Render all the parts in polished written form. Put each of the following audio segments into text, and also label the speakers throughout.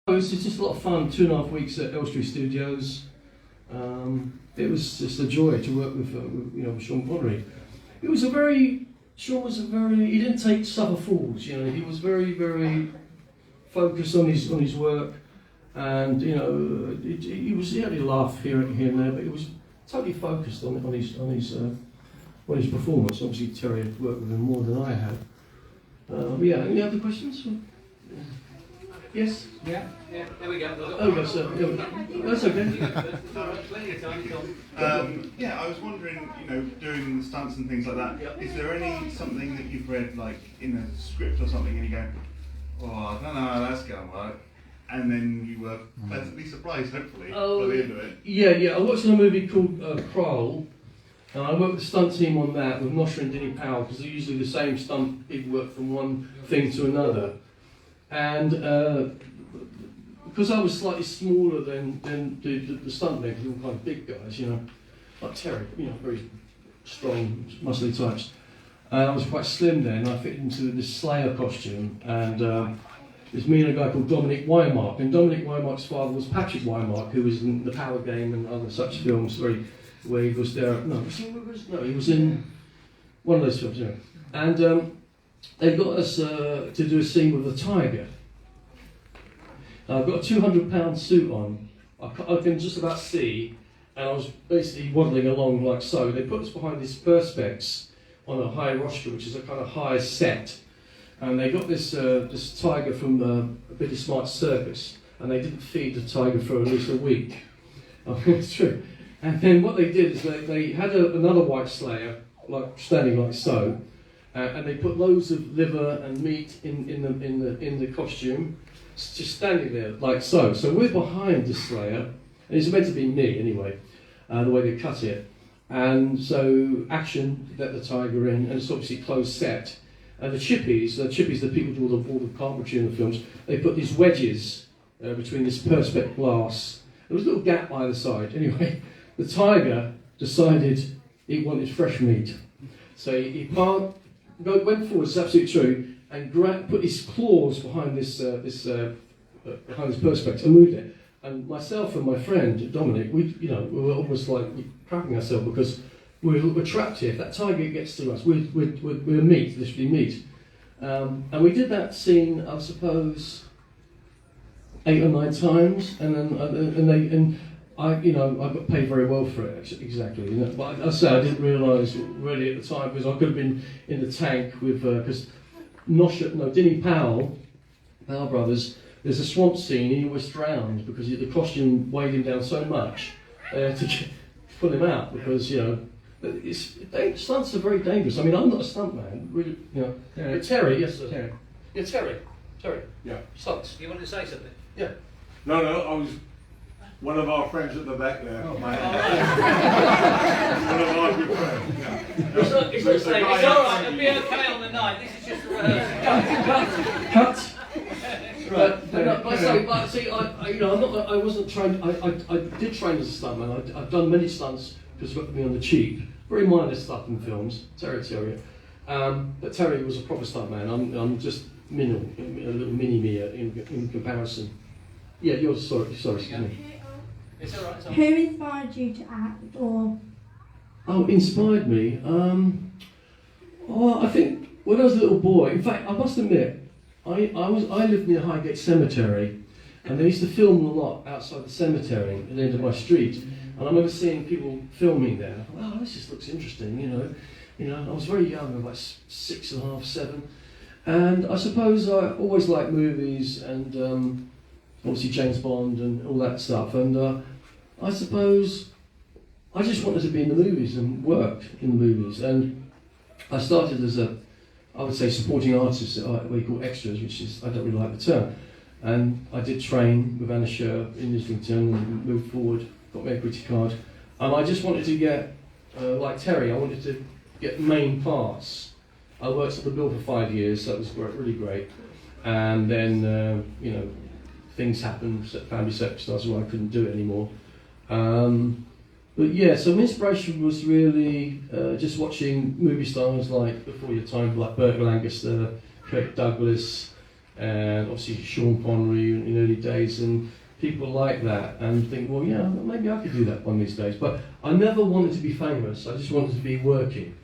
Speaker 1: It was just a lot of fun, 2.5 weeks at Elstree Studios. It was just a joy to work with Sean Connery. He didn't take suffer fools, he was very, very focused on his work, and he had a laugh here and there, but he was totally focused on his performance. Obviously Terry had worked with him more than I had. Any other questions? Yes?
Speaker 2: Yeah, there we go.
Speaker 1: Oh, yes, sir. That's okay.
Speaker 3: I was wondering, doing the stunts and things like that, is there something that you've read, like, in a script or something, and you go, oh, I don't know how that's going to work, and then you were pleasantly surprised, hopefully, by the end of it?
Speaker 1: Yeah. I watched a movie called Kroll, and I worked with the stunt team on that with Nosher and Denny Powell, because they're usually the same stunt people work from one thing to another. And because I was slightly smaller than the stuntmen, because they were kind of big guys, like Terry, very strong, muscly types. And I was quite slim then. I fit into this Slayer costume, and it was me and a guy called Dominic Wymark. And Dominic Wymark's father was Patrick Wymark, who was in The Power Game and other such films, where he was there. He was in one of those films, And they got us to do a scene with a tiger. I've got a 200-pound suit on. I can just about see, and I was basically waddling along like so. They put us behind this perspex on a high rostra, which is a kind of high set, and they got this tiger from a Billy Smart circus, and they didn't feed the tiger for at least a week. It's true. And then what they did is they had another white slayer, like standing like so. And they put loads of liver and meat in the costume, just standing there like so. So we're behind the Slayer, and it's meant to be me anyway, the way they cut it. And so action, let the tiger in, and it's obviously closed set. And the chippies, the people do all the carpentry in the films, they put these wedges between this perspex glass. There was a little gap either side. Anyway, the tiger decided he wanted fresh meat, so he went forward, it's absolutely true, and put his claws behind this perspex and moved it. And myself and my friend Dominic, we were almost like crapping ourselves because we're trapped here. If that tiger gets to us, we're meat, literally meat. And we did that scene, I suppose, 8 or 9 times, and I got paid very well for it, exactly. But I say I didn't realise really at the time, because I could have been in the tank with, because Denny Powell brothers, there's a swamp scene, he always drowned because the costume weighed him down so much to pull him out, because, stunts are very dangerous. I mean, I'm not a stunt man, really, But Terry, yes sir.
Speaker 2: Terry.
Speaker 1: Yeah, Terry.
Speaker 4: Yeah.
Speaker 1: Stunts.
Speaker 2: You want to say something?
Speaker 1: Yeah.
Speaker 4: No, I was one of our friends at the back there.
Speaker 2: Oh.
Speaker 4: One of our good friends. Yeah.
Speaker 2: It's alright, it'll be okay on the night. This is just a rehearsal.
Speaker 1: Cut. Right. I wasn't trained. I did train as a stuntman. I've done many stunts because it got me on the cheap. Very minor stuff in films. Terrier. But Terry was a proper stuntman. I'm just minimal, a little mini me in comparison. Yeah, you're sorry. Excuse me.
Speaker 2: It's alright.
Speaker 5: Who inspired you to act, or?
Speaker 1: Oh, inspired me. I think when I was a little boy. In fact, I must admit, I lived near Highgate Cemetery, and they used to film a lot outside the cemetery at the end of my street. And I remember seeing people filming there. I thought, oh, this just looks interesting, I was very young, like 6.5, 7, and I suppose I always liked movies and. Obviously James Bond and all that stuff, and I suppose I just wanted to be in the movies and worked in the movies, and I started as I would say supporting artist, what you call extras, which is, I don't really like the term, and I did train with Anna Sher in Islington and moved forward, got my equity card, and I just wanted to get, like Terry, I wanted to get main parts. I worked at the Bill for 5 years, so that was really great, and then, things happened, family circumstances where I couldn't do it anymore. But yeah, so my inspiration was really just watching movie stars like before your time, like Burt Lancaster, Kirk Douglas, and obviously Sean Connery in early days, and people like that, and think, well, yeah, maybe I could do that one of these days. But I never wanted to be famous. I just wanted to be working.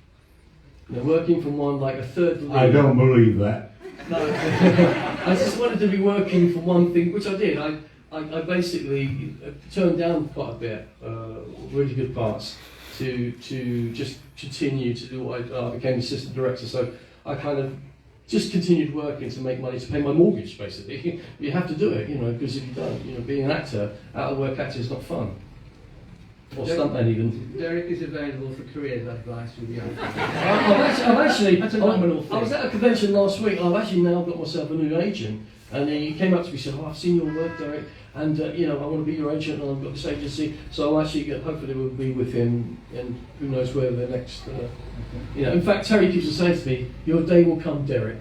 Speaker 1: You know, working from one, like a third lead.
Speaker 6: I don't believe that.
Speaker 1: No, I just wanted to be working for one thing, which I did. I basically turned down quite a bit, really good parts, to just continue to do what I became assistant director. So I kind of just continued working to make money to pay my mortgage, basically. You have to do it, you know, because if you don't, you know, being an actor, out of work actor is not fun. Or stuntman even.
Speaker 7: Derek is available for careers advice with you.
Speaker 1: I've actually,
Speaker 7: That's a nominal
Speaker 1: I was
Speaker 7: thing.
Speaker 1: at a convention last week. I've actually now got myself a new agent, and he came up to me and said, "Oh, I've seen your work, Derek, and you know, I want to be your agent, and I've got this agency." So I'll actually hopefully we'll be with him, and who knows where the next. You know, in fact, Terry keeps on saying to me, "Your day will come, Derek."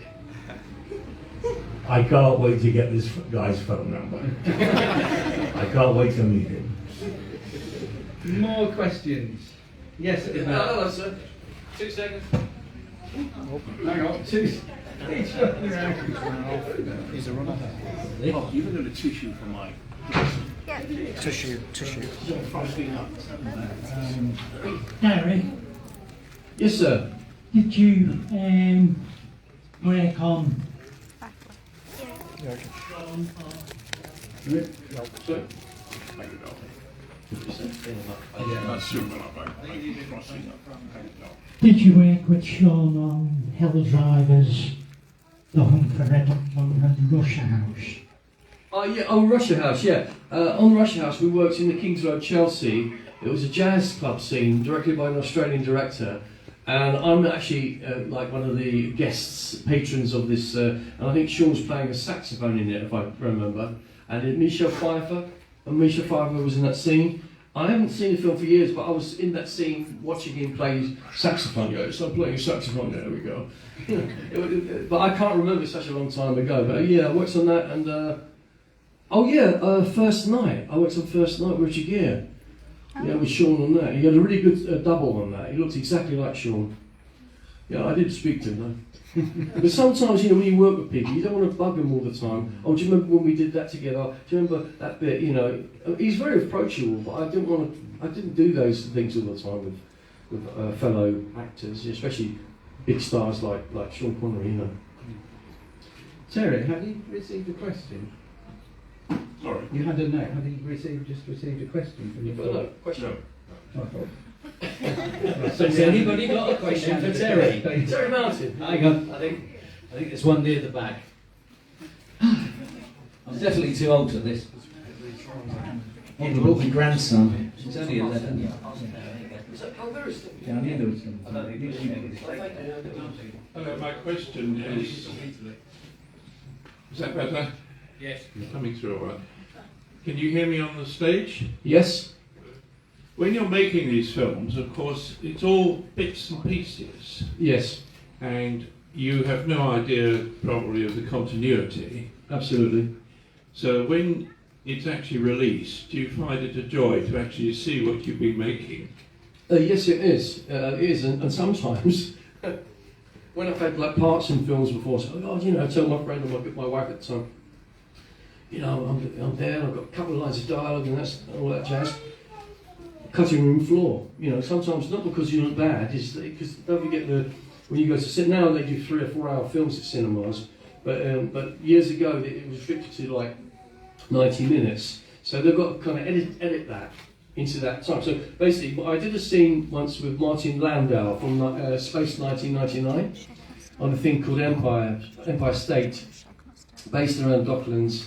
Speaker 6: I can't wait to get this guy's phone number. I can't wait to meet him.
Speaker 7: More questions? Yes,
Speaker 1: Hello, sir.
Speaker 2: 2 seconds.
Speaker 7: hang on. Two.
Speaker 8: He's a runner.
Speaker 3: Oh, you've got a tissue for my
Speaker 8: Tissue.
Speaker 3: frosting up.
Speaker 5: Derek,
Speaker 1: Yes, sir.
Speaker 5: did you work on
Speaker 1: Sorry.
Speaker 5: Did you work with Sean on Hill Drivers, The Hunt for Red and Russia House?
Speaker 1: Oh yeah, on Russia House, yeah. On Russia House, we worked in the Kings Road, Chelsea. It was a jazz club scene directed by an Australian director, and I'm actually like one of the guests, patrons of this. And I think Sean's playing a saxophone in it, if I remember. And Michelle Pfeiffer, was in that scene. I haven't seen the film for years, but I was in that scene watching him play saxophone. Yeah, so I'm playing saxophone. There we go. But I can't remember, such a long time ago. But yeah, I worked on that, and First Night. I worked on First Night with Richard Gere. Yeah, with Sean on that. He had a really good double on that. He looked exactly like Sean. Yeah, I did speak to him though. But sometimes, you know, when you work with people, you don't want to bug them all the time. Oh, do you remember when we did that together? Do you remember that bit? You know, he's very approachable, but I didn't do those things all the time with fellow actors, especially big stars like Sean Connery. You know.
Speaker 7: Terry, have you received a question?
Speaker 3: Sorry.
Speaker 7: You had a note. Have you just received a question from your phone?
Speaker 1: Question.
Speaker 2: So has anybody got a question for Terry?
Speaker 1: Terry Mountain.
Speaker 2: Hang on, I think there's one near the back. I'm definitely too old for this.
Speaker 8: My grandson.
Speaker 2: She's only 11.
Speaker 8: Down here, Milton.
Speaker 4: Hello, my question is that better?
Speaker 2: Yes.
Speaker 4: Coming through all right. Can you hear me on the stage?
Speaker 1: Yes.
Speaker 4: When you're making these films, of course, it's all bits and pieces,
Speaker 1: Yes.
Speaker 4: and you have no idea probably of the continuity.
Speaker 1: Absolutely.
Speaker 4: So when it's actually released, do you find it a joy to actually see what you've been making?
Speaker 1: Yes, it is. It is, and sometimes when I've had like parts in films before, so you know, I tell my friend or my wife at the time, you know, I'm there, I've got a couple of lines of dialogue and that's all that jazz. Cutting room floor, you know. Sometimes not because you look bad, is because don't forget when you go to sit now they do 3 or 4 hour films at cinemas, but years ago it was restricted to like 90 minutes, so they've got to kind of edit that into that time. So basically, I did a scene once with Martin Landau from Space 1999 on a thing called Empire State, based around Docklands.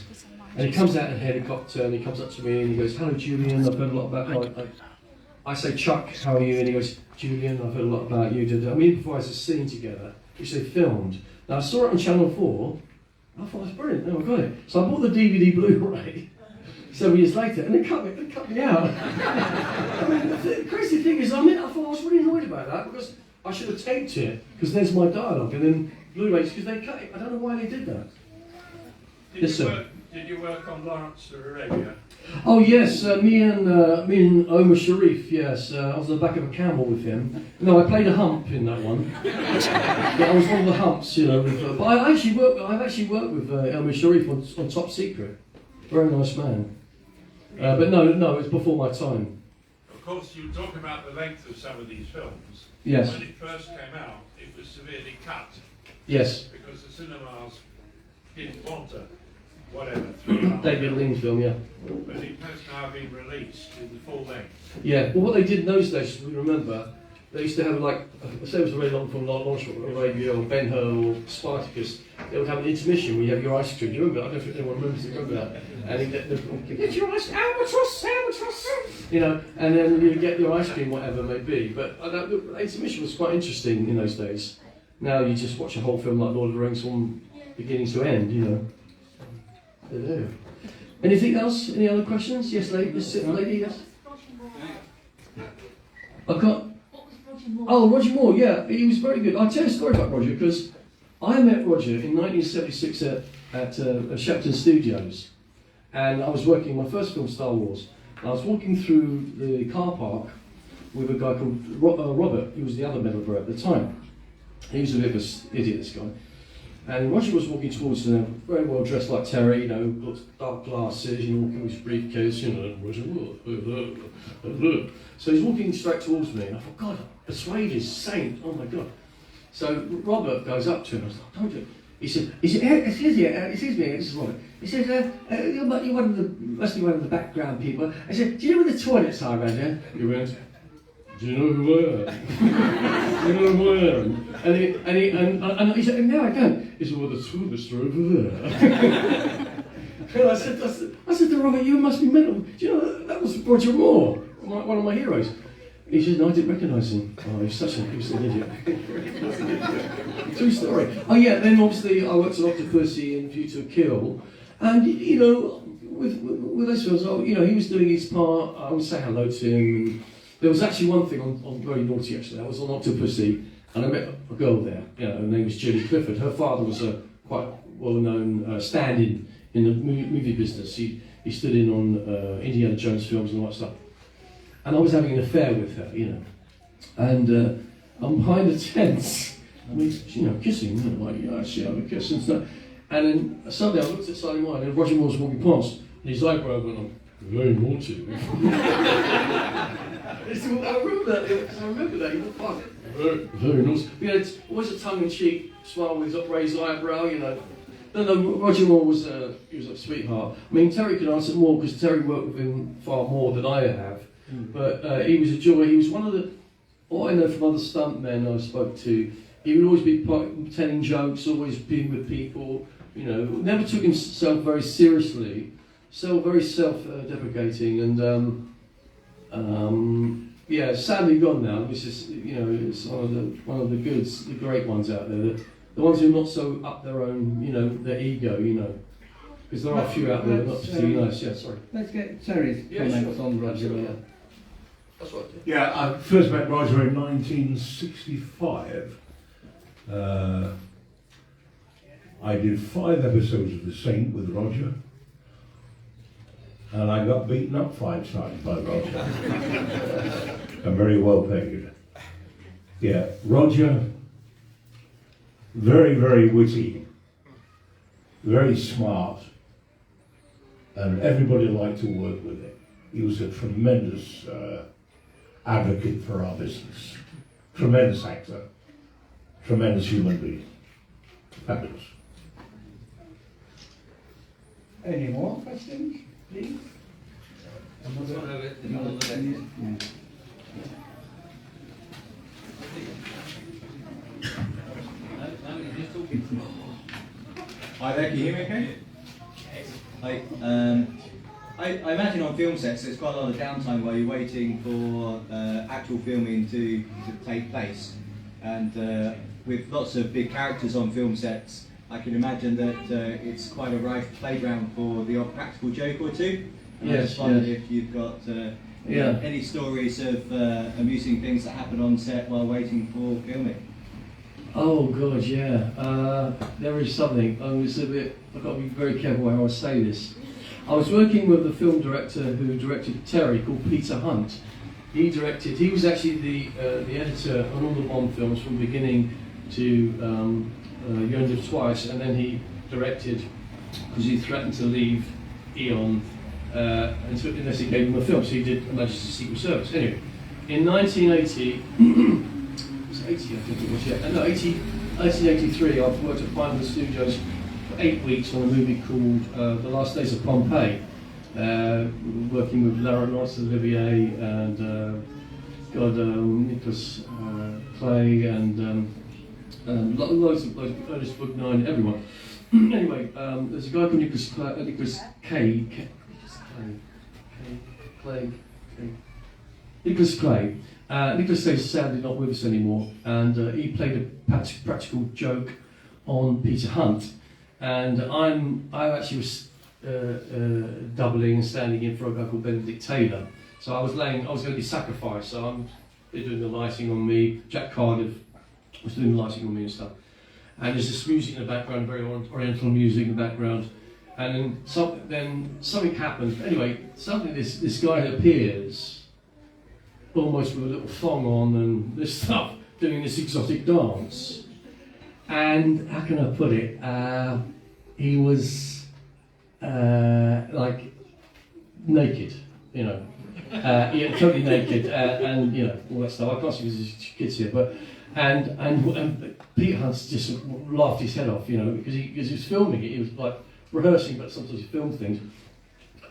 Speaker 1: And he comes out in a helicopter and he comes up to me and he goes, "Hello Julian, I've heard a lot about." I say, "Chuck, how are you?" And he goes, "Julian, I've heard a lot about you." And we improvised a scene together, which they filmed. Now I saw it on Channel 4. I thought, that's brilliant. Oh, I got it. So I bought the DVD Blu-ray 7 years later, and they cut me out. I mean, the crazy thing is, I thought I was really annoyed about that because I should have taped it because there's my dialogue, and then Blu-rays because they cut it. I don't know why they did that. Yes, sir.
Speaker 4: Did you work on Lawrence of Arabia?
Speaker 1: Oh yes, me and Omar Sharif. Yes, I was on the back of a camel with him. No, I played a hump in that one. Yeah, I was one of the humps, you know. But I've actually worked with Omar Sharif on Top Secret. Very nice man. But no, it's before my time.
Speaker 4: Of course, you talk about the length of some of these films.
Speaker 1: Yes.
Speaker 4: When it first came out, it was severely cut
Speaker 1: Yes.
Speaker 4: because the cinemas didn't want to, whatever. 3.5
Speaker 1: David Lean's film, yeah.
Speaker 4: But it has now been released in the full length.
Speaker 1: Yeah. Well, what they did in those days, if we remember, they used to have like, say it was a very long film, like Lawrence of Arabia or Ben-Hur or Spartacus. They would have an intermission where you have your ice cream. Do you remember? I don't know if anyone remember that. And you get your ice cream, albatross, you know, and then you get your ice cream, whatever it may be. But the intermission was quite interesting in those days. Now you just watch a whole film like Lord of the Rings from beginning to end, you know. Hello. Anything else? Any other questions? Yes, lady, yes. I've got. Oh, Roger Moore, yeah, he was very good. I'll tell you a story about Roger because I met Roger in 1976 at Shepton Studios, and I was working my first film, Star Wars. And I was walking through the car park with a guy called Robert. He was the other member at the time. He was a bit of an idiot, this guy. And Roger was walking towards them, very well dressed like Terry, you know, got dark glasses, you know, walking with his briefcase, you know, Roger, so he's walking straight towards me, and I thought, God, persuaded saint, oh my God. So Robert goes up to him, I was like, don't you? He said, excuse me, this is Robert. He said, you're one of the, must be one of the background people. I said, do you know where the toilets are around here? He went, do you know who I am? Do you know who I am? And he said, no, I don't. He said, well, the toilets are over there. And I said to Robert, you must be mental. Do you know, that was Roger Moore, one of my heroes. He said, no, I didn't recognise him. Oh, he was an idiot. True story. Oh yeah, then obviously I worked on Octopussy and View to a Kill. And, you know, with those films, you know, he was doing his part. I would say hello to him. There was actually one thing on very naughty actually. I was on Octopussy and I met a girl there. You know, her name was Julie Clifford. Her father was a quite well-known stand-in in the movie business. He stood in on Indiana Jones films and all that stuff. And I was having an affair with her, you know. And I'm behind the tents, and we, you know, kissing, you know, like, yeah, actually have a kiss and stuff. And then suddenly I looked at Sally Mine and Roger Moore's walking past, and his eyebrow went on, very naughty. I remember that, you know, fuck. Very naughty. You know, it's always a tongue-in-cheek smile with his raised eyebrow, you know. No, Roger Moore was he was a sweetheart. I mean, Terry could answer more because Terry worked with him far more than I have. But he was a joy. He was one of the, what I know from other stuntmen I spoke to, he would always be telling jokes, always being with people, you know, never took himself very seriously, so very self-deprecating, and yeah, sadly gone now. This is, you know, it's one of the goods, the great ones out there, the ones who are not so up their own, you know, their ego, you know. Because there are a few out there that are not particularly nice. Yeah, sorry.
Speaker 7: Let's get Terry's comments on Roger.
Speaker 1: Yeah. That's what I did.
Speaker 6: Yeah, I first met Roger in 1965. I did 5 episodes of The Saint with Roger, and I got beaten up 5 times by Roger. And very well paid. Yeah, Roger, very, very witty, very smart, and everybody liked to work with him. He was a tremendous advocate for our business. Tremendous actor. Tremendous human being. Fabulous.
Speaker 7: Any more questions, please?
Speaker 9: Hi there, can you hear me okay? Hi, I imagine on film sets there's quite a lot of downtime while you're waiting for actual filming to take place. And with lots of big characters on film sets, I can imagine that it's quite a rife playground for the odd practical joke or two. And I just wondered if you've got any stories of amusing things that happen on set while waiting for filming.
Speaker 1: Oh God, yeah. There is something. It's a bit. I've got to be very careful how I say this. I was working with a film director who directed Terry, called Peter Hunt. He was actually the editor on all the Bond films from beginning to You Only Live Twice, and then he directed, because he threatened to leave Eon unless he gave him a film, so he did A Majesty's Secret Service. Anyway, in 1980, it was 80 I think it was, yeah, no, 1983, I worked at Final Studios for 8 weeks on a movie called The Last Days of Pompeii, working with Laurence Olivier and Nicholas Clay and loads of Ernest Borgnine, everyone. Anyway, there's a guy called Nicholas Clay. Nicholas Clay is sadly not with us anymore, and he played a practical joke on Peter Hunt, and I actually was doubling and standing in for a guy called Benedict Taylor. So I was going to be sacrificed. So they're doing the lighting on me. Jack Cardiff was doing the lighting on me and stuff. And there's this music in the background, very oriental music in the background. And then something happens. Anyway, suddenly this guy appears, almost with a little thong on and this stuff, doing this exotic dance. And how can I put it? He was like naked, you know, yeah, totally naked, and you know all that stuff. I can't see there's kids here, but and Peter Hunt just laughed his head off, you know, because he was filming it. He was like rehearsing, but sometimes he filmed things.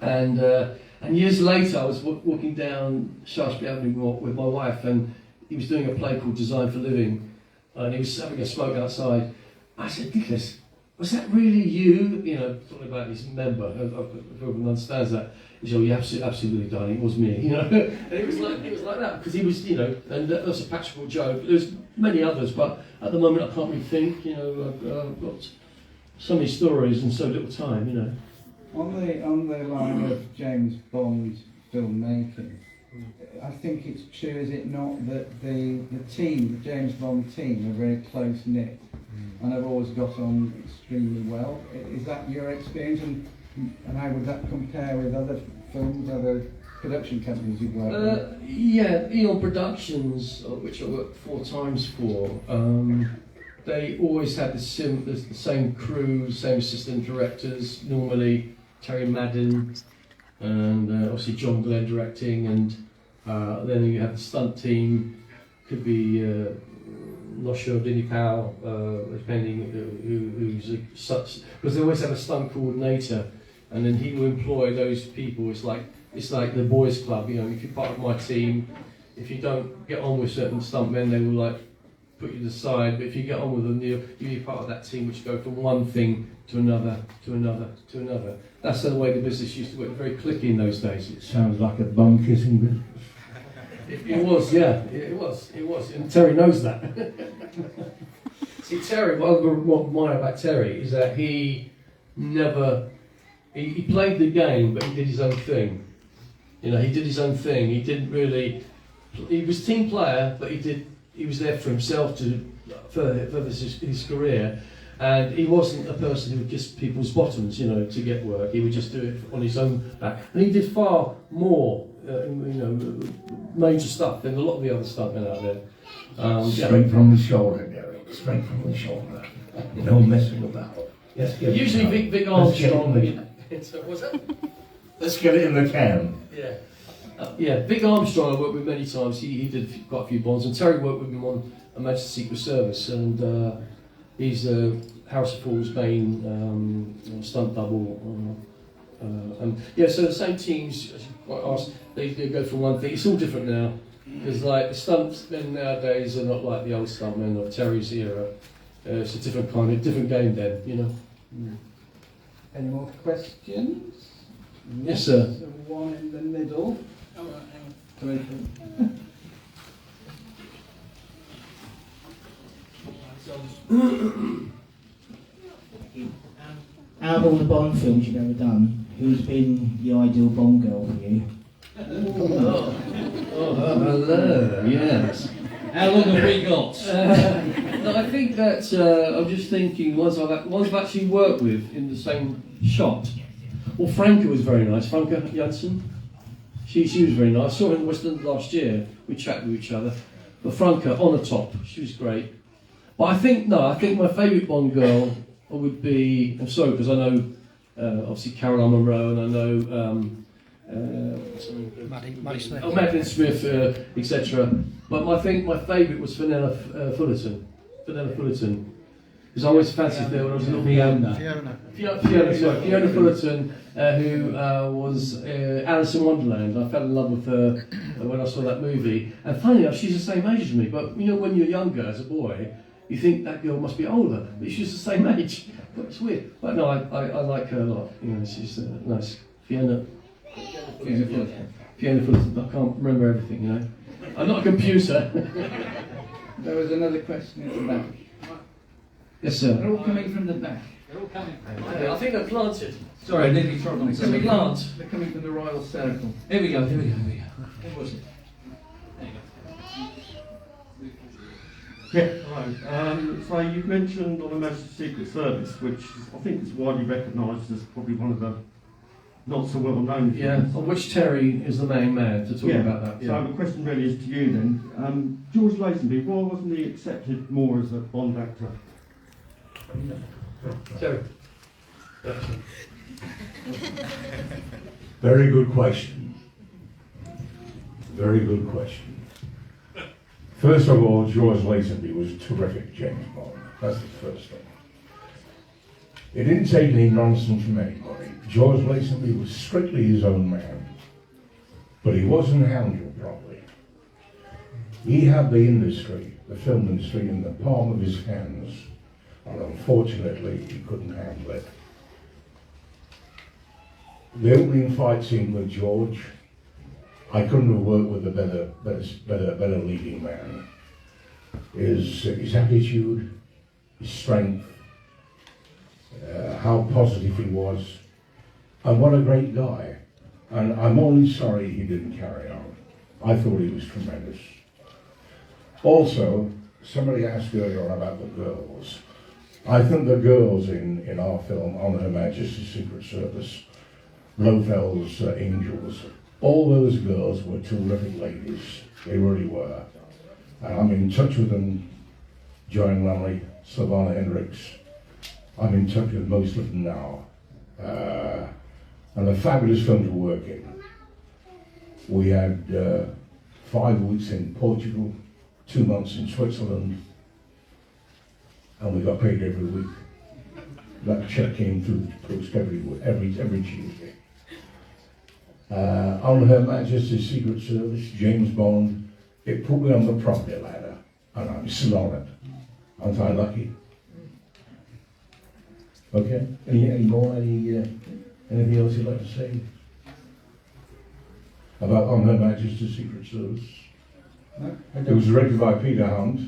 Speaker 1: And years later, I was walking down Shaftesbury Avenue with my wife, and he was doing a play called Design for Living, and he was having a smoke outside. I said, Nicholas, was that really you? You know, talking about his member, if everyone understands that. He said, oh, yeah, absolutely, darling, it was me, you know. And it was like that, because he was, you know, and that's a practical joke. There's many others, but at the moment I can't really think, you know, I've got so many stories and so little time, you know.
Speaker 10: On the line of James Bond filmmaking, I think it's true, is it not, that the team, the James Bond team, are very close knit and have always got on extremely well. Is that your experience, and how would that compare with other films, other production companies you've worked with?
Speaker 1: Yeah, Eon Productions, which I worked 4 times for, they always had the same crew, same assistant directors, normally Terry Madden, and obviously John Glenn directing, and then you have the stunt team, could be Nosher or Dinny Powell, depending who's such, because they always have a stunt coordinator, and then he will employ those people. It's like the boys club, you know. If you're part of my team, if you don't get on with certain stuntmen, they will like put you to the side. But if you get on with them, you'll be part of that team, which go from one thing to another, to another, to another. That's the way the business used to work. Very clicky in those days.
Speaker 6: It sounds like a bum kissing business.
Speaker 1: It was, yeah, it was, and Terry knows that. See, Terry, what I admire about Terry is that he never, he played the game, but he did his own thing. You know, he did his own thing. He didn't really, he was a team player, but he was there for himself to further his career. And he wasn't a person who would kiss people's bottoms, you know, to get work. He would just do it on his own back. And he did far more, you know, major stuff than a lot of the other stuntmen out there.
Speaker 6: Straight from the shoulder, Gary. Straight from the shoulder. No messing about. Yes,
Speaker 1: usually Vic Armstrong. What's that?
Speaker 6: Let's get it in the can.
Speaker 1: Yeah. Yeah, Vic Armstrong I worked with many times. He did quite a few Bonds, and Terry worked with him on A Majesty's Secret Service, and he's Harrison Ford's main stunt double. And yeah, so the same teams, as you quite asked, they go from one thing. It's all different now, because like the stuntmen nowadays are not like the old stuntmen of Terry's era. It's a different game then, you know.
Speaker 10: Any more questions?
Speaker 1: Yes, sir.
Speaker 10: So one in the middle.
Speaker 2: Oh, right, hang on.
Speaker 8: Out of all the Bond films you've ever done, who's been the ideal Bond girl for you?
Speaker 1: Oh, hello, yes.
Speaker 7: How long have we got?
Speaker 1: No, I think that I'm just thinking ones I've actually worked with in the same shot. Well, Franca was very nice. Franca Janssen. She was very nice. I saw her in West London last year. We chatted with each other. But Franca, on the top, she was great. But I think my favourite Bond girl would be, I'm sorry, because I know obviously Caroline Monroe, and I know Madeline Smith, etc. But I think my favourite was Fenella Fullerton. Because I always fancied her when I was a little boy. Fiona Fullerton, who was Alice in Wonderland. I fell in love with her when I saw that movie. And funny enough, she's the same age as me. But you know, when you're younger as a boy, you think that girl must be older, but she's the same age. But it's weird. But no, I like her a lot. You know, she's nice. Fiona Fullerton. I can't remember everything. You know, I'm not a computer.
Speaker 10: There was another question at the back.
Speaker 1: Yes, sir.
Speaker 10: They're all coming from the back.
Speaker 2: They're all coming.
Speaker 1: I think they're planted.
Speaker 7: Sorry, I nearly trod on
Speaker 1: Can we
Speaker 7: something.
Speaker 1: plant?
Speaker 10: They're coming from the Royal Circle.
Speaker 7: Here we go.
Speaker 1: Who was it?
Speaker 2: There you go.
Speaker 11: Yeah, hello. So you've mentioned on the Majesty's Secret Service, which I think is widely recognised as probably one of the not so well known
Speaker 1: Yeah,
Speaker 11: films.
Speaker 1: of which Terry is the main man to talk about that.
Speaker 11: So the question really is to you then. George Lazenby, why wasn't he accepted more as a Bond actor?
Speaker 1: Terry.
Speaker 6: Very good question. Very good question. First of all, George Lazenby was a terrific James Bond. That's the first thing. It didn't take any nonsense from anybody. George Lazenby was strictly his own man, but he wasn't handled properly. He had the industry, the film industry, in the palm of his hands, and unfortunately, he couldn't handle it. The opening fight scene with George, I couldn't have worked with a better leading man. His attitude, his strength, how positive he was, and what a great guy. And I'm only sorry he didn't carry on. I thought he was tremendous. Also, somebody asked earlier about the girls. I think the girls in our film, On Her Majesty's Secret Service, Blofeld's Angels, all those girls were terrific ladies. They really were. And I'm in touch with them, Joanne Lumley, Savannah Hendricks. I'm in touch with most of them now. And a fabulous film to work in. We had 5 weeks in Portugal, 2 months in Switzerland, and we got paid every week. That check came through the post every Tuesday. On Her Majesty's Secret Service, James Bond, it put me on the property ladder, and I'm still on it. Aren't I lucky? Okay. Any more? Anything else you'd like to say about On Her Majesty's Secret Service?
Speaker 10: No?
Speaker 6: It was directed by Peter Hunt,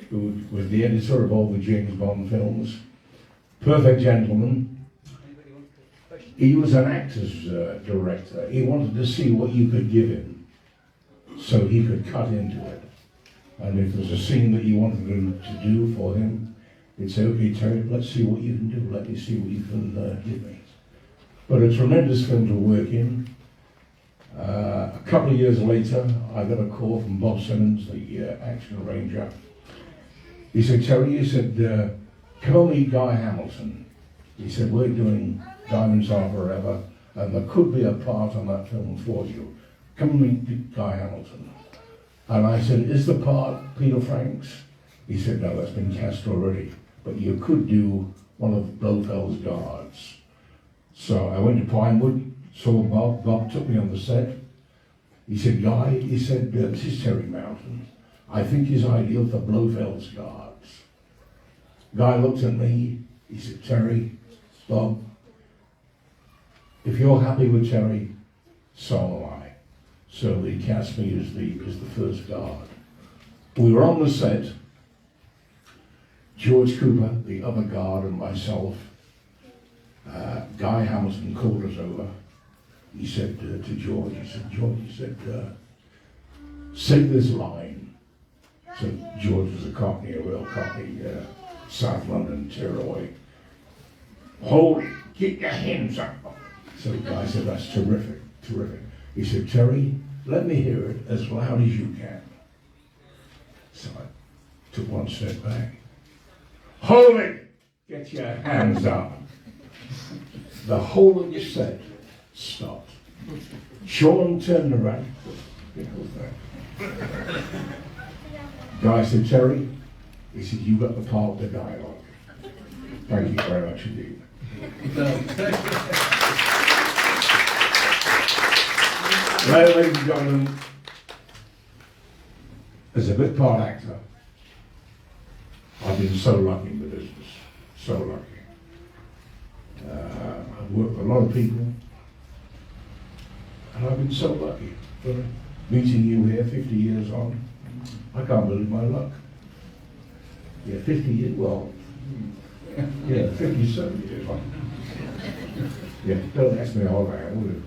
Speaker 6: who was the editor of all the James Bond films. Perfect gentleman. He was an actor's director. He wanted to see what you could give him, so he could cut into it. And if there's a scene that you wanted to do for him, he'd say, okay, Terry, let's see what you can do. Let me see what you can give me. But a tremendous film to work in. A couple of years later, I got a call from Bob Simmons, the action arranger. He said, Terry, he said, come and meet Guy Hamilton. He said, we're doing Diamonds Are Forever, and there could be a part on that film for you. Come and meet Guy Hamilton. And I said, is the part Peter Franks? He said, no, that's been cast already, but you could do one of Blofeld's guards. So I went to Pinewood, saw Bob. Bob took me on the set. He said, Guy, he said, this is Terry Mountain. I think he's ideal for Blofeld's guards. Guy looked at me. He said, Terry, Bob, if you're happy with Terry, so am I. So he cast me as the first guard. We were on the set. George Cooper, the other guard, and myself. Guy Hamilton called us over. He said to George, he said, say this line. St George was a company, a real company, South London, Tearaway. Hold it, keep your hands up. So the guy said, that's terrific, terrific. He said, Terry, let me hear it as loud as you can. So I took one step back. Hold it, get your hands up. The whole of the set stopped. Sean turned around. Guy said, Terry, he said, you got the part of the dialogue. Thank you very much indeed. Ladies and gentlemen, as a bit part actor, I've been so lucky in the business, so lucky. I've worked with a lot of people, and I've been so lucky. Meeting you here 50 years on, I can't believe my luck. Yeah, 50 years, well, yeah, 57 years on. Yeah, don't ask me how old I am, will you?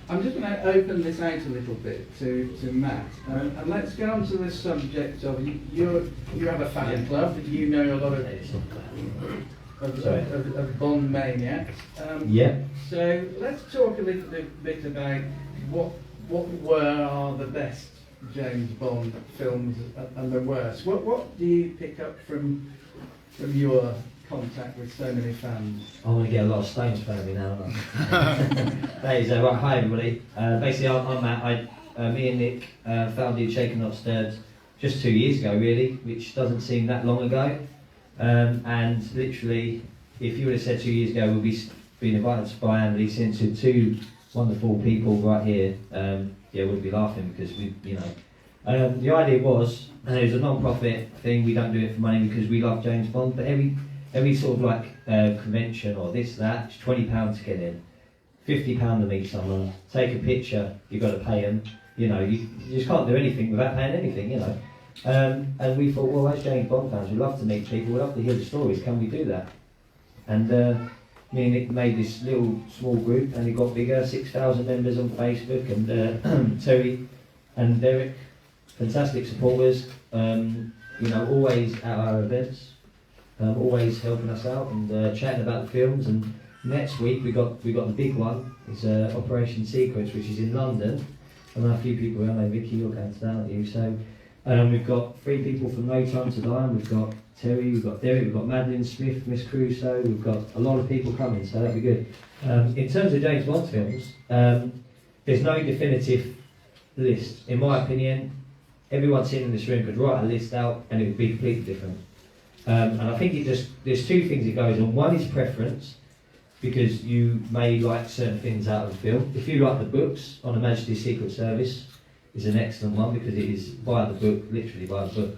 Speaker 10: I'm just going to open this out a little bit to Matt, and let's go on to this subject of you have a fan club, you know a lot of Bond maniacs.
Speaker 8: Yeah.
Speaker 10: So let's talk a little bit about what are the best James Bond films and the worst. What do you pick up from your contact with so many fans?
Speaker 8: I want to get a lot of stones thrown at me now, aren't I? That is right. Hi everybody. Basically, I'm Matt. Me and Nick founded Shaken Not Stirred just 2 years ago, really, which doesn't seem that long ago. And literally, if you would have said 2 years ago, we'll be been invited by Amberley since with two wonderful people right here. We'd be laughing because the idea was, and it was a non-profit thing. We don't do it for money because we love James Bond, but every sort of like convention or this, that, it's £20 to get in, £50 to meet someone, take a picture, you've got to pay them, you just can't do anything without paying anything, And we thought, well, as James Bond fans, we love to meet people, we love to hear the stories, can we do that? And me and Nick made this little small group, and it got bigger, 6,000 members on Facebook, and Terry and Derek, fantastic supporters, always at our events. Always helping us out and chatting about the films. And next week we got the big one. It's Operation Sequence, which is in London. I know a few people around there. Vicky, you're going to down at you. So we've got 3 people from No Time to Die. We've got Terry, we've got Derek, we've got Madeline Smith, Miss Crusoe. We've got a lot of people coming, so that'll be good. In terms of James Bond films, there's no definitive list. In my opinion, everyone sitting in this room could write a list out, and it would be completely different. And I think there's 2 things that goes on. One is preference, because you may like certain things out of the film. If you like the books, On Her Majesty's Secret Service is an excellent one because it is by the book, literally by the book.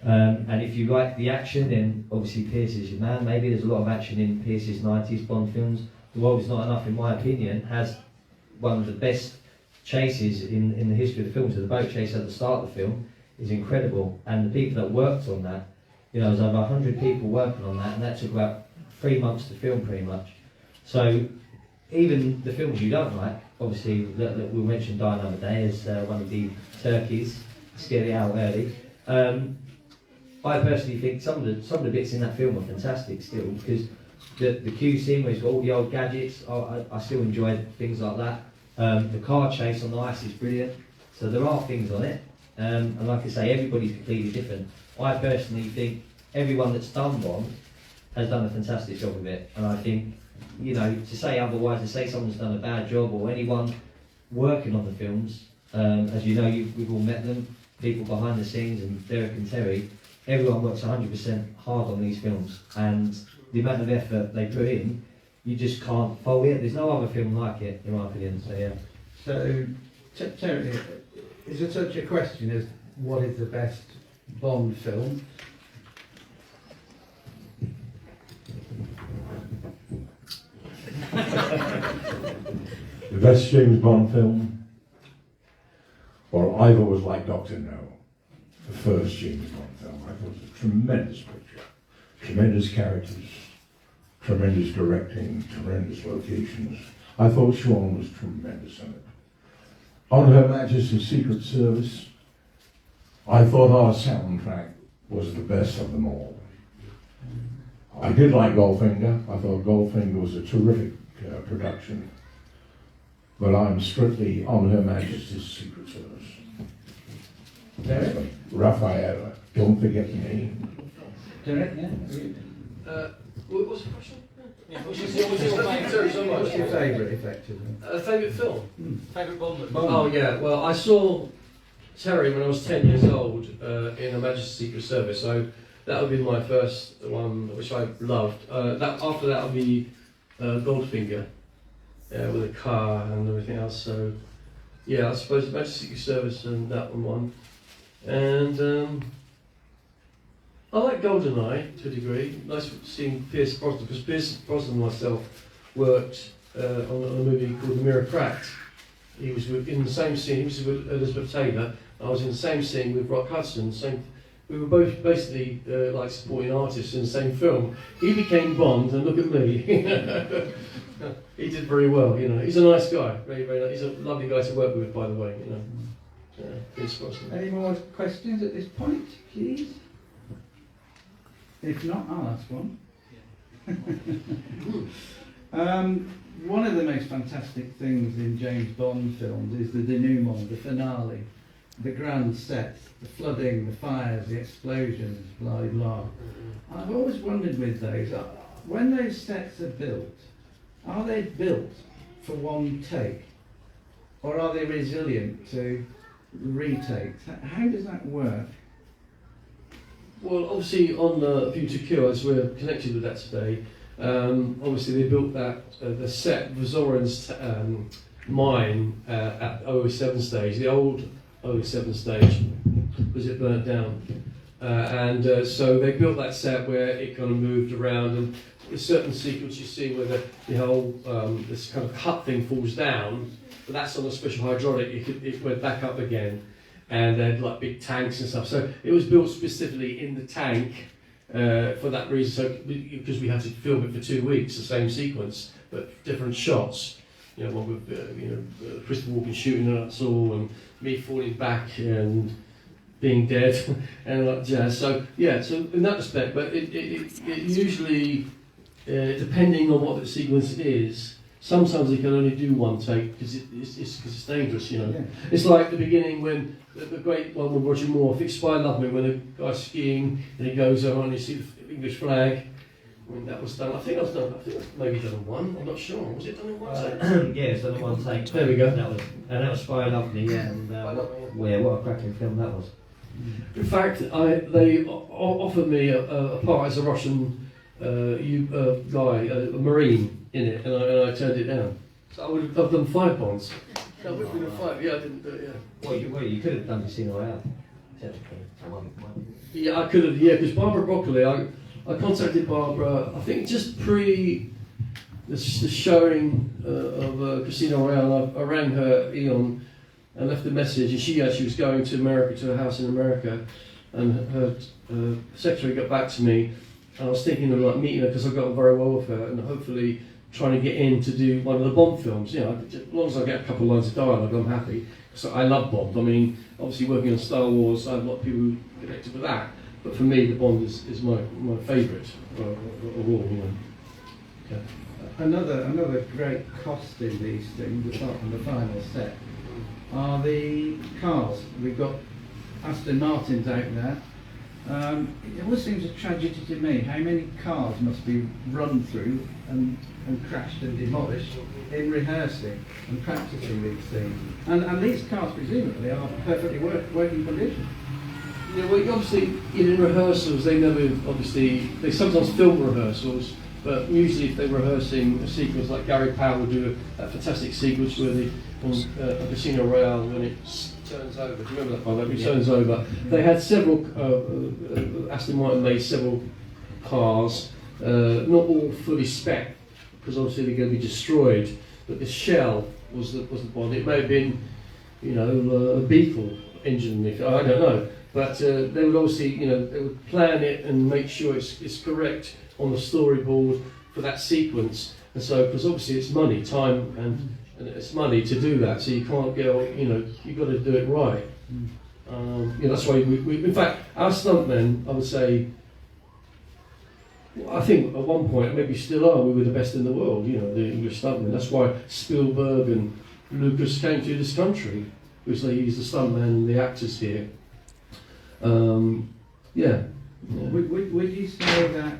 Speaker 8: And if you like the action, then obviously Pierce is your man. Maybe there's a lot of action in Pierce's 90s Bond films. The World Is Not Enough, in my opinion, has one of the best chases in the history of the film. So the boat chase at the start of the film is incredible, and the people that worked on that, there's over 100 people working on that, and that took about 3 months to film pretty much. So even the films you don't like, obviously we'll mention Die Another Day as one of the turkeys, scare it out early. I personally think some of the bits in that film are fantastic still, because the Q scene where he's got all the old gadgets, I still enjoy things like that. The car chase on the ice is brilliant, so there are things on it, and like I say, everybody's completely different. I personally think everyone that's done Bond has done a fantastic job of it, and I think, to say otherwise, to say someone's done a bad job, or anyone working on the films, as you know, we've all met them, people behind the scenes, and Derek and Terry, everyone works 100% hard on these films, and the amount of effort they put in, you just can't fault it. There's no other film like it, in my opinion, so yeah.
Speaker 10: So, Terry, is there such a question as what is the best Bond film?
Speaker 6: The best James Bond film? Well, I've always liked Dr. No, the first James Bond film. I thought it was a tremendous picture, tremendous characters, tremendous directing, tremendous locations. I thought Sean was tremendous in it. On Her Majesty's Secret Service, I thought our soundtrack was the best of them all. I did like Goldfinger. I thought Goldfinger was a terrific production. But I'm strictly on Her Majesty's Secret Service.
Speaker 10: Derek?
Speaker 6: Raphael, don't forget me.
Speaker 10: Derek, yeah?
Speaker 1: What was the question?
Speaker 2: What's your
Speaker 10: favourite, effectively?
Speaker 1: Favourite film?
Speaker 2: Favourite Bond movie?
Speaker 1: Oh yeah, well I saw Terry when I was 10 years old in Her Majesty's Secret Service, so that would be my first one, which I loved. After that would be Goldfinger, with a car and everything else. So yeah, I suppose Her Majesty's Secret Service and that one won. And I like GoldenEye to a degree. Nice seeing Pierce Brosnan, because Pierce Brosnan and myself worked on a movie called The Mirror Cracked. He was in the same scene. He was with Elizabeth Taylor. I was in the same scene with Rock Hudson. We were both basically like supporting artists in the same film. He became Bond, and look at me. He did very well. You know, he's a nice guy. Very, very nice. He's a lovely guy to work with, by the way. You know, Pierce Brosnan.
Speaker 10: Any more questions at this point, please? If not, I'll ask one. One of the most fantastic things in James Bond films is the denouement, the finale, the grand set, the flooding, the fires, the explosions, blah blah. I've always wondered with those, when those sets are built, are they built for one take, or are they resilient to retakes? How does that work?
Speaker 1: Well, obviously on View to Kill, as we're connected with that today, obviously they built that, the set, Vazoran's mine at 007 stage, the old 007 stage, was it burnt down. So they built that set where it kind of moved around, and a certain sequence you see where the whole, this kind of cut thing falls down, but that's on a special hydraulic, it went back up again. And they had like big tanks and stuff. So it was built specifically in the tank for that reason. So because we had to film it for 2 weeks, the same sequence, but different shots. You know, one with Christopher Walken shooting at us all, and me falling back and being dead, and like jazz. So yeah, so in that respect, but it usually depending on what the sequence is. Sometimes they can only do one take because it's dangerous, you know. Yeah. It's like the beginning when the great one with Roger Moore, Fix By Love Me, when the guy's skiing and he goes over and you see the English flag. When that was done, I think it was maybe done in one. I'm not sure. Was it done in one take?
Speaker 8: Yeah, it's done in one take.
Speaker 1: There we go.
Speaker 8: That was Spy Love Me, yeah. And what a cracking film that was.
Speaker 1: In fact, they offered me a part as a Russian guy, a Marine in it, and I turned it down. So I would have done 5 Bonds. No, I would have done 5. Yeah, I didn't do it. Yeah.
Speaker 8: Well, you could have done Casino Royale.
Speaker 1: Yeah, I could have. Yeah, because Barbara Broccoli, I contacted Barbara. I think just pre the showing of Casino Royale. I rang her Eon and left a message, and she actually was going to America, to a house in America, and her secretary got back to me. And I was thinking of like meeting her because I got on very well with her, and hopefully trying to get in to do one of the Bond films. You know, as long as I get a couple of lines of dialogue, I'm happy. So I love Bond. I mean, obviously working on Star Wars, I have a lot of people who connected with that. But for me, the Bond is my favourite of all. You know. Okay.
Speaker 10: Another great cost in these things, apart from the final set, are the cars. We've got Aston Martins out there. It always seems a tragedy to me how many cars must be run through and crashed and demolished in rehearsing and practicing these things. And these cars presumably are perfectly working condition.
Speaker 1: Yeah, well, obviously in rehearsals they sometimes film rehearsals, but usually if they're rehearsing a sequence like Gary Powell would do a fantastic sequence where a Casino Royale when it turns over. Do you remember that one? When it turns over, they had several. Aston Martin made several cars, not all fully spec, because obviously they're going to be destroyed. But the shell was the one. It may have been, a Beetle engine. I don't know. But they would obviously, they would plan it and make sure it's correct on the storyboard for that sequence. And so, because obviously it's money, time, and it's money to do that. So you can't go, you've got to do it right. That's why in fact, our stuntmen, I would say, I think at one point, maybe still are, we were the best in the world, the English stuntmen. That's why Spielberg and Lucas came to this country, because they used the stuntmen, the actors here. Yeah.
Speaker 10: Would you say that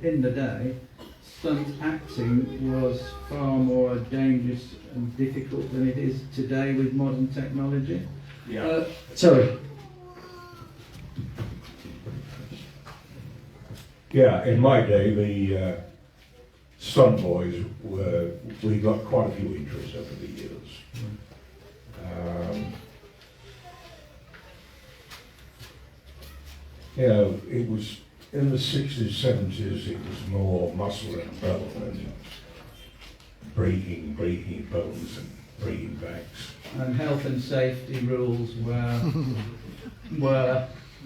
Speaker 10: in the day, stunt acting was far more dangerous and difficult than it is today with modern technology?
Speaker 6: Yeah.
Speaker 1: Terry.
Speaker 6: Yeah, in my day, the stunt boys we got quite a few injuries over the years. It was in the 60s, 70s, it was more muscle and bone and breaking bones and breaking backs.
Speaker 10: And health and safety rules were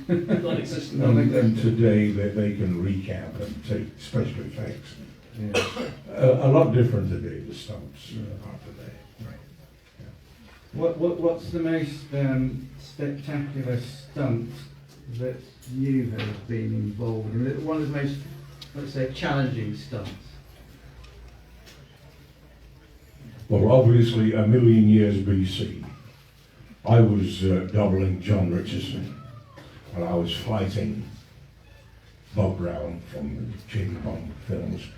Speaker 1: non-existent.
Speaker 6: And today they can recap and take special effects. A lot different today, the stunts are today. Right.
Speaker 10: What's the most spectacular stunt that you have been involved in? One of the most, let's say, challenging stunts?
Speaker 6: Well, obviously, a million years BC, I was doubling John Richardson, and I was fighting Bob Brown from the James Bond films.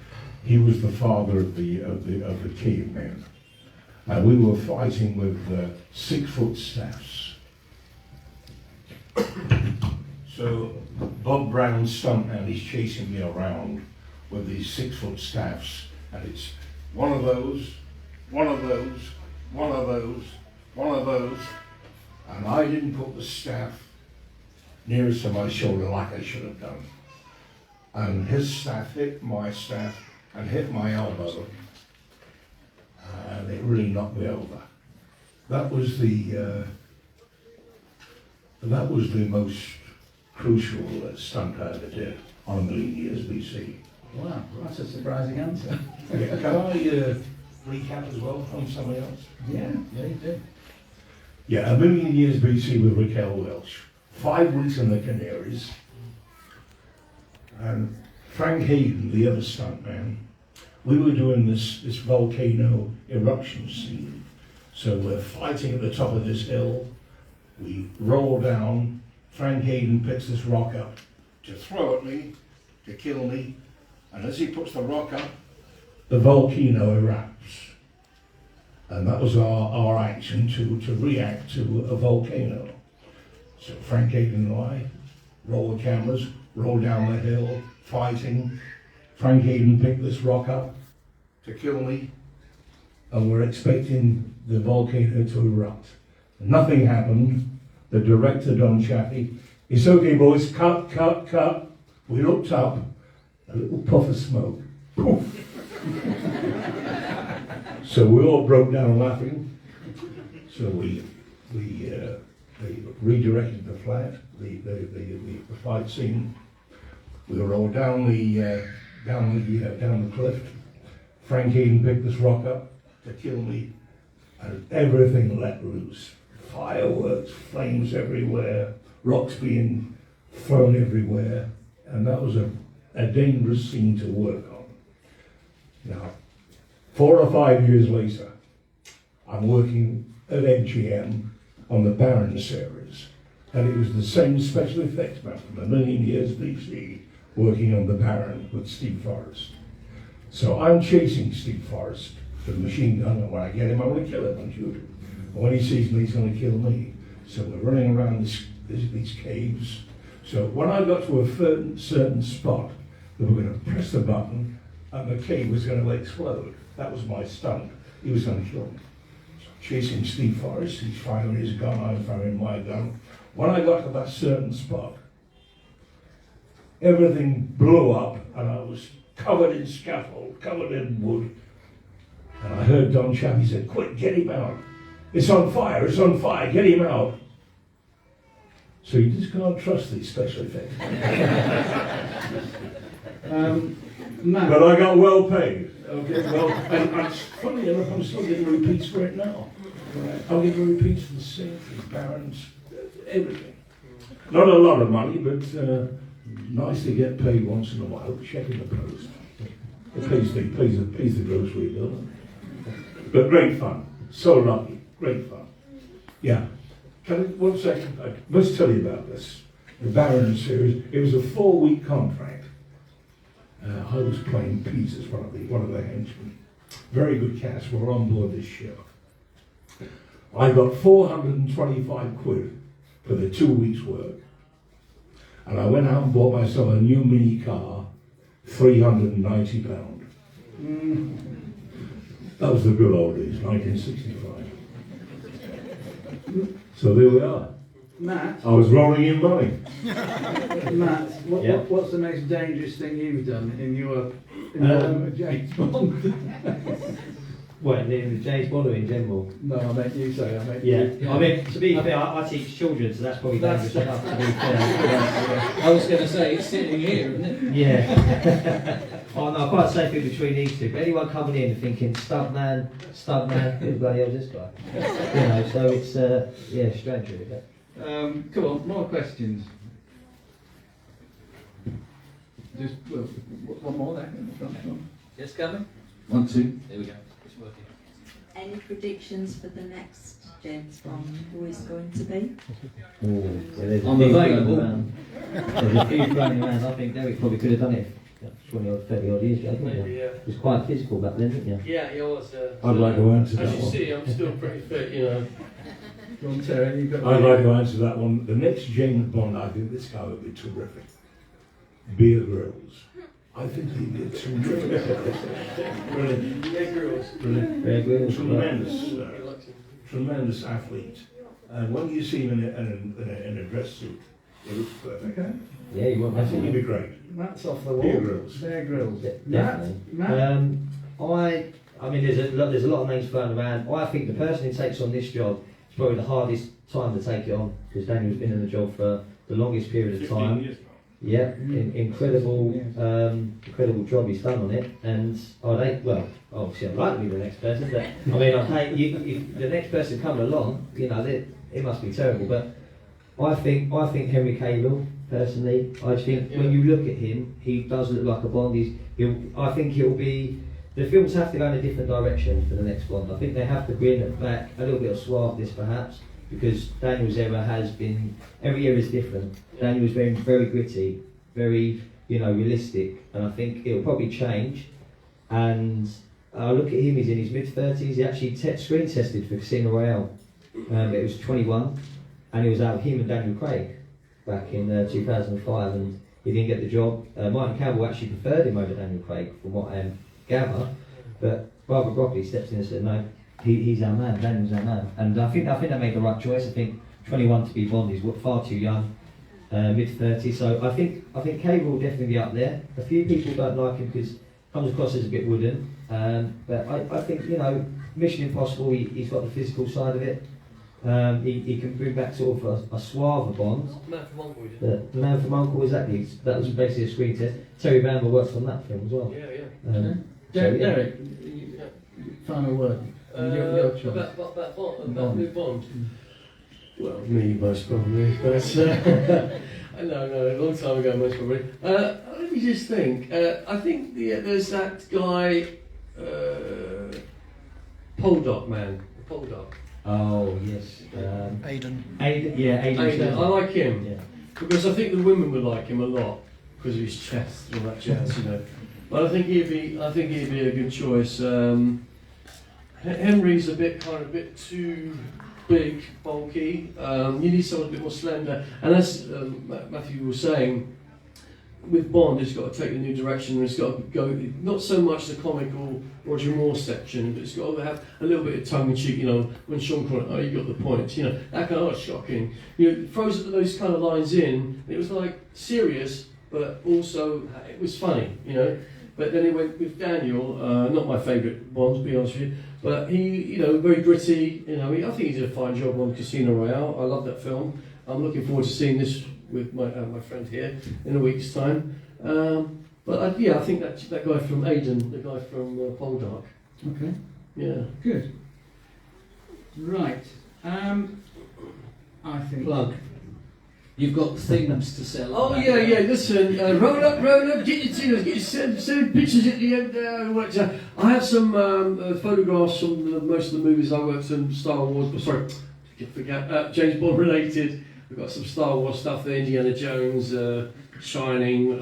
Speaker 6: He was the father of the cavemen, and we were fighting with 6-foot staffs. So Bob Brown's stuntman is chasing me around with these 6-foot staffs, and it's one of those, one of those, one of those, one of those, and I didn't put the staff nearest to my shoulder like I should have done. And his staff hit my staff and hit my elbow, and it really knocked me over. That was the most crucial stunt I ever did on a million years BC.
Speaker 10: Wow, that's a surprising answer.
Speaker 6: Yeah, can I recap as well from somebody else?
Speaker 10: Yeah, you do.
Speaker 6: Yeah, a million years BC with Raquel Welch. 5 weeks in the Canaries. And Frank Hayden, the other stuntman, we were doing this volcano eruption scene. So we're fighting at the top of this hill. We roll down. Frank Hayden picks this rock up to throw at me, to kill me. And as he puts the rock up, the volcano erupts. And that was our action to react to a volcano. So Frank Hayden and I roll the cameras, roll down the hill, fighting. Frank Hayden picked this rock up to kill me, and we're expecting the volcano to erupt. Nothing happened. The director, Don Chappie, it's okay boys, cut, cut, cut. We looked up, a little puff of smoke. Poof. So we all broke down laughing. So we redirected the flat, the fight scene. We were all down the cliff. Frank Hayden picked this rock up to kill me, and everything let loose. Fireworks, flames everywhere, rocks being thrown everywhere, and that was a dangerous scene to work on. Now, 4 or 5 years later, I'm working at MGM on the Baron series, and it was the same special effects man from a million years BC working on the Baron with Steve Forrest. So I'm chasing Steve Forrest with a machine gun, and when I get him, I'm going to kill him and shoot him. And when he sees me, he's going to kill me. So we're running around these caves. So when I got to a certain spot, we were going to press the button, and the cave was going to explode. That was my stunt. He was going to kill me. So chasing Steve Forrest, he's firing his gun, I'm firing my gun. When I got to that certain spot, everything blew up, and I was covered in scaffold, covered in wood. And I heard Don Chappie said, "Quick, get him out. It's on fire, get him out." So you just can't trust these special effects.
Speaker 10: Matt.
Speaker 6: But I got well paid. Okay, well, and funny enough, I'm still getting repeats for it now. I'll give him repeats of the scenes, his barons, everything. Not a lot of money, but nice to get paid once in a while, checking the post. It pays the grocery bill. But great fun. So lovely. Great fun. Yeah. One second. I must tell you about this. The Baron series. It was a 4-week contract. I was playing Pete as one of the henchmen. Very good cast. We're on board this ship. I got 425 quid for the 2 weeks' work. And I went out and bought myself a new mini car, £390. That was the good old days, 1965. So there we are.
Speaker 7: Matt?
Speaker 6: I was rolling in money.
Speaker 7: Matt, what's the most dangerous thing you've done in your James Bond?
Speaker 8: What, in James Bond or in general?
Speaker 7: No, I meant you, sorry.
Speaker 8: Yeah. I mean, to be fair, I teach children, so that's probably dangerous enough to be fair.
Speaker 2: I was going to say, it's sitting here, isn't it?
Speaker 8: Yeah. Oh no, quite safely between these two. But anyone coming in thinking, stuntman, who the bloody hell is this guy? You know, so it's, strange really. But.
Speaker 7: Come on, more questions. Just, one more there in the front.
Speaker 2: Yes, coming?
Speaker 7: 1, 2.
Speaker 2: There we go. It's working.
Speaker 12: Any predictions for the next James Bond? Who is going to be?
Speaker 8: I'm available. There's a few running around. I think Derek probably could have done it 20 odd, 30 odd years ago.
Speaker 1: Maybe, yeah.
Speaker 8: It was quite physical back then, didn't you?
Speaker 1: Yeah, he was.
Speaker 6: I'd like to answer that
Speaker 1: As you
Speaker 6: one.
Speaker 1: see, I'm still pretty fit, you know.
Speaker 7: Go on, Terry, you've got
Speaker 6: I'd like to answer that one. The next James Bond, I think this guy would be terrific. Beer Grylls. I think he'd be terrific. Brilliant.
Speaker 1: Bear Grylls.
Speaker 6: Brilliant.
Speaker 8: Bear Grylls.
Speaker 6: Tremendous athlete. And when you see him in a dress suit, he looks perfect.
Speaker 7: Okay.
Speaker 8: Yeah, you won't.
Speaker 6: I think he'd be great.
Speaker 7: Matt's off the wall.
Speaker 6: Beer Grylls.
Speaker 7: Bear Grylls.
Speaker 8: Definitely.
Speaker 7: Matt?
Speaker 8: I mean, there's a lot of names thrown around. I think the person who takes on this job is probably the hardest time to take it on, because Daniel's been in the job for the longest period of time.
Speaker 6: 15 years.
Speaker 8: Yeah, incredible job he's done on it, and obviously I'd like to be the next person, but I mean, if the next person coming along, you know, it must be terrible. But I think Henry Cavill, personally, I think when you look at him, he does look like a Bond. I think he'll be. The films have to go in a different direction for the next Bond. I think they have to bring back a little bit of suaveness, perhaps, because Daniel's era has been. Every era is different. Daniel's very, very gritty, very, realistic, and I think it'll probably change. And I look at him; he's in his mid-30s. He actually screen tested for Casino Royale. It was 21, and he was out with him and Daniel Craig back in 2005, and he didn't get the job. Martin Campbell actually preferred him over Daniel Craig, from what I gather, but Barbara Broccoli steps in and said, no, he's our man, Daniel's our man. And I think they made the right choice. I think 21 to be Bond is far too young, mid-30s. So I think Cable will definitely be up there. A few people don't like him because he comes across as a bit wooden, but I think, Mission Impossible, he's got the physical side of it. He can bring back sort of a suave Bond.
Speaker 1: Man from Uncle, he did.
Speaker 8: The Man from Uncle, exactly. That was basically a screen test. Terry Bamber works on that film as well.
Speaker 1: Yeah.
Speaker 7: Derek, final word. Your choice.
Speaker 1: About new Bond. Well, me most probably, but no, a long time ago most probably. Let me just think. I think there's that guy, Poldark man. Poldark.
Speaker 8: Oh yes.
Speaker 13: Aiden.
Speaker 8: Aiden.
Speaker 1: I like him.
Speaker 8: Yeah.
Speaker 1: Because I think the women would like him a lot because of his chest and all that jazz, But I think he'd be a good choice. Henry's a bit too big, bulky. You need someone a bit more slender. And as Matthew was saying, with Bond, it's got to take a new direction. It's got to go not so much the comical Roger Moore section, but it's got to have a little bit of tongue in cheek. When Sean Connery, oh, you got the point. That kind of shocking. Throws those kind of lines in. It was like serious, but also it was funny. But then he went with Daniel, not my favourite Bond, to be honest with you, but he, very gritty. I think he did a fine job on Casino Royale. I love that film. I'm looking forward to seeing this with my friend here in a week's time. I think that guy from Aiden, the guy from Poldark.
Speaker 7: Okay.
Speaker 1: Yeah.
Speaker 7: Good. Right. I think.
Speaker 2: Plug. You've got themes to sell.
Speaker 1: Oh yeah. Listen, roll up, get your tunes, get your send pictures at the end. I have some photographs from most of the movies I worked in. Star Wars. Sorry, forget James Bond related. We've got some Star Wars stuff there. Indiana Jones, Shining.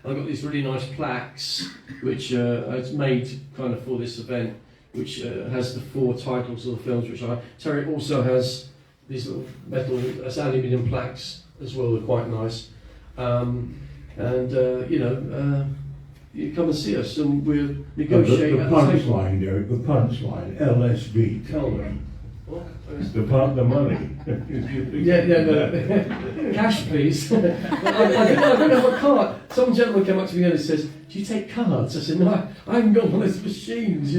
Speaker 1: I've got these really nice plaques which I made kind of for this event, which has the 4 titles of the films. Which Terry also has these little metal aluminium plaques as well. They're quite nice, you come and see us and we'll negotiate.
Speaker 6: The punchline, Derek. The punchline. LSV. Tell them. The money.
Speaker 1: No. Cash, please. I don't have a card. Some gentleman came up to me and says, "Do you take cards?" I said, "No, I haven't got one of those machines,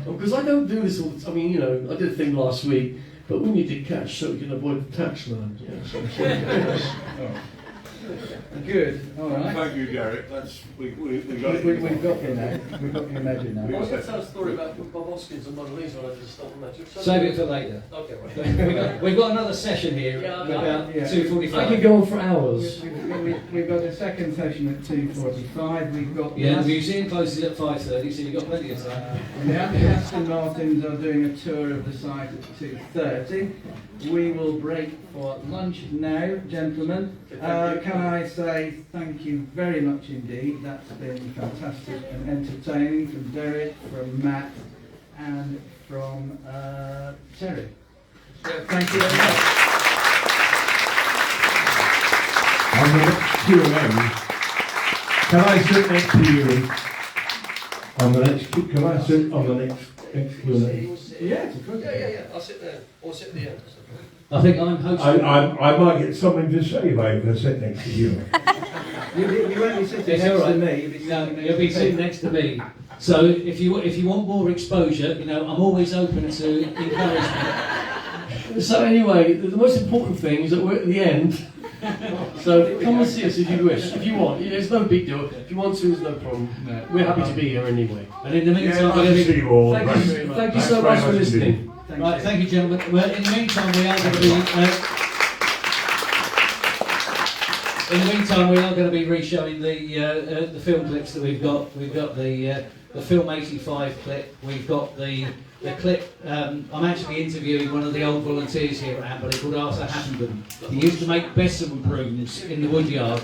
Speaker 1: because I don't do this all the time. I mean, I did a thing last week, but we needed cash so we can avoid the tax man."
Speaker 7: Good. All right.
Speaker 6: Thank you, Derek. We got it.
Speaker 7: We've got you now. We've got you measured now.
Speaker 1: I was going to tell a story about Bob Hoskins and Mona Lisa when I just started that.
Speaker 2: Save it for later.
Speaker 1: Okay, right.
Speaker 2: We've got another session here about 2:45.
Speaker 1: I could go on for hours.
Speaker 7: We've got a second session at 2:45. We've got
Speaker 2: the museum closes at 5:30, so you've got plenty of time.
Speaker 7: The Aston Martins are doing a tour of the site at 2:30. We will break for lunch now, gentlemen. Can I say thank you very much indeed. That's been fantastic and entertaining from Derek, from Matt, and from Terry. Thank you very much.
Speaker 6: On the next Q&A, can I sit next to you? Can I sit on the next Q&A?
Speaker 7: Yeah.
Speaker 1: I'll sit there. Or sit at the end.
Speaker 2: I think I'm hosting.
Speaker 6: I might get something to say if I sit next to you.
Speaker 7: You won't be sitting
Speaker 2: It's
Speaker 7: next
Speaker 2: all right.
Speaker 7: to me.
Speaker 2: You'll be sitting next to me. So if you want more exposure, I'm always open to encouragement.
Speaker 1: So anyway, the most important thing is that we're at the end. So come and see us if you wish, if you want. It's no big deal. If you want to, there's no problem. We're happy to be here anyway.
Speaker 2: And in the meantime,
Speaker 1: thank you so much for listening.
Speaker 2: Right, thank you, gentlemen. Well, in the meantime, we are going to be. In the meantime, we are going to be re-showing the film clips that we've got. We've got the film 85 clip. We've got the clip. I'm actually interviewing one of the old volunteers here at Amberley called Arthur Hampden. He used to make besom improvements in the woodyard,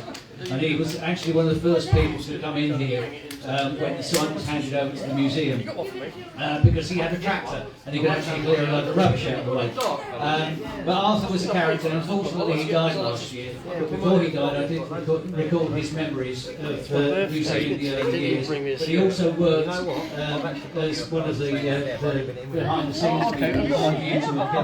Speaker 2: and he was actually one of the first people to come in here when the site was handed over to the museum, because he had a tractor and he could actually clear a load of rubbish out of the way. But Arthur was a character, and unfortunately he died last year. But before he died, I did record his memories of the museum in the early years. But he also worked as one of the behind the scenes people on the internet.